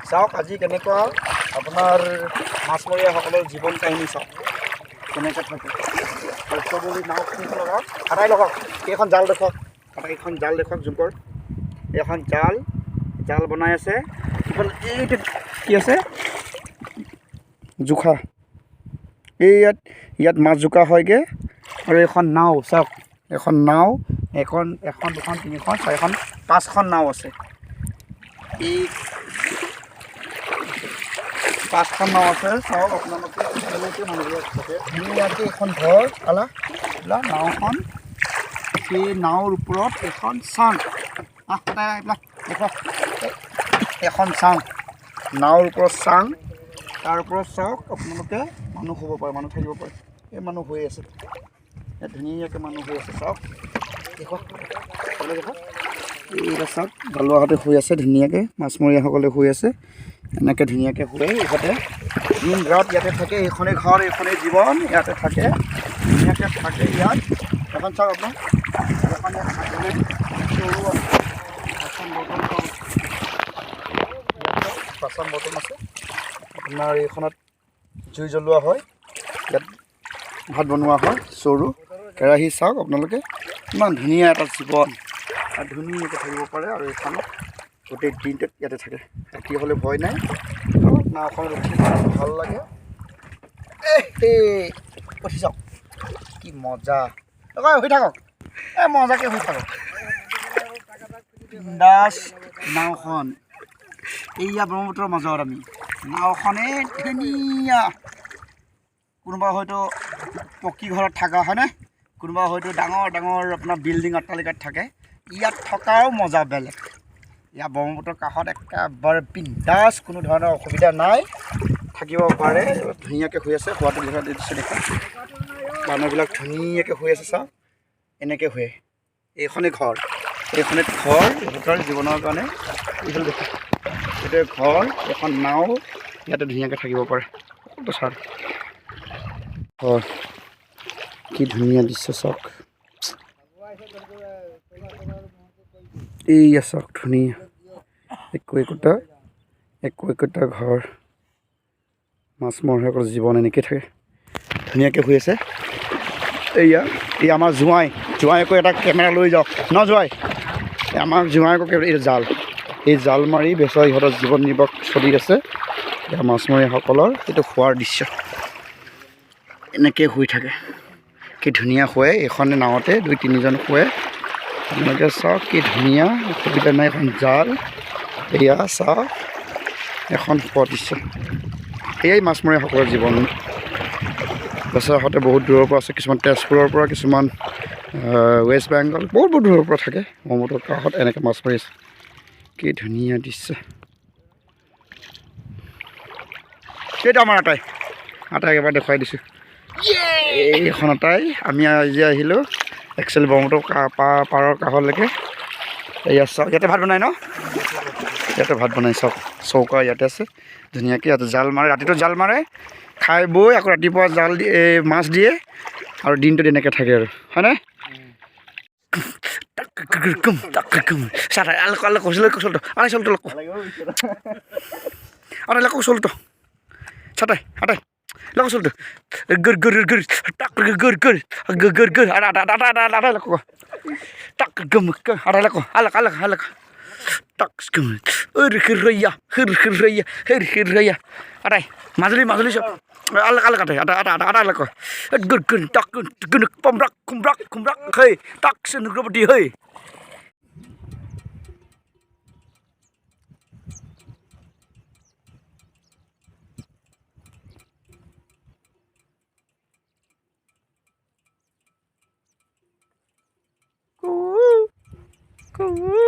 চাওক আজি কেনেকুৱা আপোনাৰ মাছমৰীয়াসকলৰ জীৱন কাহিনী চাওক কেনেকৈ থাকে বুলি নাও লগাওক আটাই লগাওক এইখন জাল দেখুৱাওক আটাইখন জাল দেখুৱাওক জোকৰ এইখন জাল বনাই আছে ইফালে এইটো কি আছে জোখা ইয়াত মাছ জোকা হয়গৈ আৰু এখন নাও চাওক এখন নাও এখন দুখন তিনিখন চাৰিখন পাঁচখন নাও আছে এই পাঁচখন নাও আছে চাওক আপোনালোকে এনেকৈ মানুহবিলাক থাকে ধুনীয়াকৈ এখন ঘৰ নাওখন সেই নাওৰ ওপৰত এখন চাং এইবিলাক দেখক এখন চাং নাওৰ ওপৰত চাং তাৰ ওপৰত চাওক আপোনালোকে মানুহ শুব পাৰে মানুহ থাকিব পাৰে এই মানুহ হৈ আছে ইয়াত ধুনীয়াকৈ মানুহ হৈ আছে চাওক দেখক এইবিলাক চাওক জালুৱাহঁতে শুই আছে ধুনীয়াকৈ মাছমৰীয়াসকলে শুই আছে এনেকৈ ধুনীয়াকৈ শুৱে ইহঁতে দিন ৰাত ইয়াতে থাকে এইখনেই ঘৰ এইখনেই জীৱন ইয়াতে থাকে ধুনীয়াকৈ থাকে ইয়াত এখন চাওক আপোনাৰ বাচন বৰ্তন আছে আপোনাৰ এইখনত জুই জ্বলোৱা হয় ইয়াত ভাত বনোৱা হয় চৰু কেৰাহী চাওক আপোনালোকে ইমান ধুনীয়া এটা জীৱন আৰু ধুনীয়াকৈ থাকিব পাৰে আৰু এইখনত গোটেই দিনটোত ইয়াতে থাকে ৰাতি হ'লে ভয় নাই নাওখন ৰখি ভাল লাগে উঠি চাওক কি মজা শুই থাকক মজাকৈ শুই থাকক বিন্দাছ নাওখন এইয়া ব্ৰহ্মপুত্ৰৰ মাজত আমি নাওখনে ধুনীয়া কোনোবা হয়তো পকী ঘৰত থকা হয়নে কোনোবা হয়তো ডাঙৰ আপোনাৰ বিল্ডিং অট্টালিকাত থাকে ইয়াত থকাও মজা বেলেগ ইয়াত ব্ৰহ্মপুত্ৰৰ কাষত একেবাৰে বিন্দাছ কোনো ধৰণৰ অসুবিধা নাই থাকিব পাৰে ধুনীয়াকৈ শুই আছে শুৱাটো দিছে দেখা মানুহবিলাক ধুনীয়াকৈ শুই আছে চাওক এনেকৈ শুৱে এইখনেই ঘৰ ইহঁতৰ জীৱনৰ কাৰণে এইফালে দেখি এইটোৱে ঘৰ এখন নাও ইয়াতে ধুনীয়াকৈ থাকিব পাৰে চাওক হয় কি ধুনীয়া দৃশ্য চাওক এইয়া চাওক ধুনীয়া একো একোটা ঘৰ মাছমৰীয়াসকলৰ জীৱন এনেকৈ থাকে ধুনীয়াকৈ শুই আছে এই আমাৰ জোঁৱাইকো এটা কেমেৰা লৈ যাওক জোঁৱাই আমাৰ জোঁৱাইকো এই জাল মাৰি বেচা ইহঁতৰ জীৱন নিৰ্বাহ চলি আছে এতিয়া মাছমৰীয়াসকলৰ এইটো শোৱাৰ দৃশ্য এনেকৈ শুই থাকে কি ধুনীয়া শুৱে এইখনে নাৱতে দুই তিনিজন শুৱে আপোনালোকে চাওক কি ধুনীয়া অসুবিধা নাই এখন জাল এয়া চাওক এখন শুৱাৰ দৃশ্য এয়াই মাছমৰীয়াসকলৰ জীৱন বেচেৰাহঁতে বহুত দূৰৰ পৰা আছে কিছুমান তেজপুৰৰ পৰা কিছুমান ৱেষ্ট বেংগল বহুত দূৰৰ পৰা থাকে ব্ৰহ্মপুত্ৰৰ কাষত এনেকৈ মাছ মাৰি আছে কি ধুনীয়া দৃশ্য সেইটো আমাৰ আটাইক এবাৰ দেখুৱাই দিছোঁ এইখন আটাই আমি আজি আহিলোঁ একচুৱেলি ব্ৰহ্মপুত্ৰৰ পাৰৰ কাষলৈকে এয়া চাওক ইয়াতে ভাত বনাই ইয়াতে ভাত বনাই চাওক চৌকা ইয়াতে আছে ধুনীয়াকৈ ইয়াতে জাল মাৰে ৰাতিটো জাল মাৰে খাই বৈ আকৌ ৰাতিপুৱা জাল দিয়ে মাছ দিয়ে আৰু দিনটোত এনেকৈ থাকে আৰু হয়নে মাজুলী চব আলাক আটা কুমব্ৰাক হেই তাক নুগ্ৰপতি হেই cool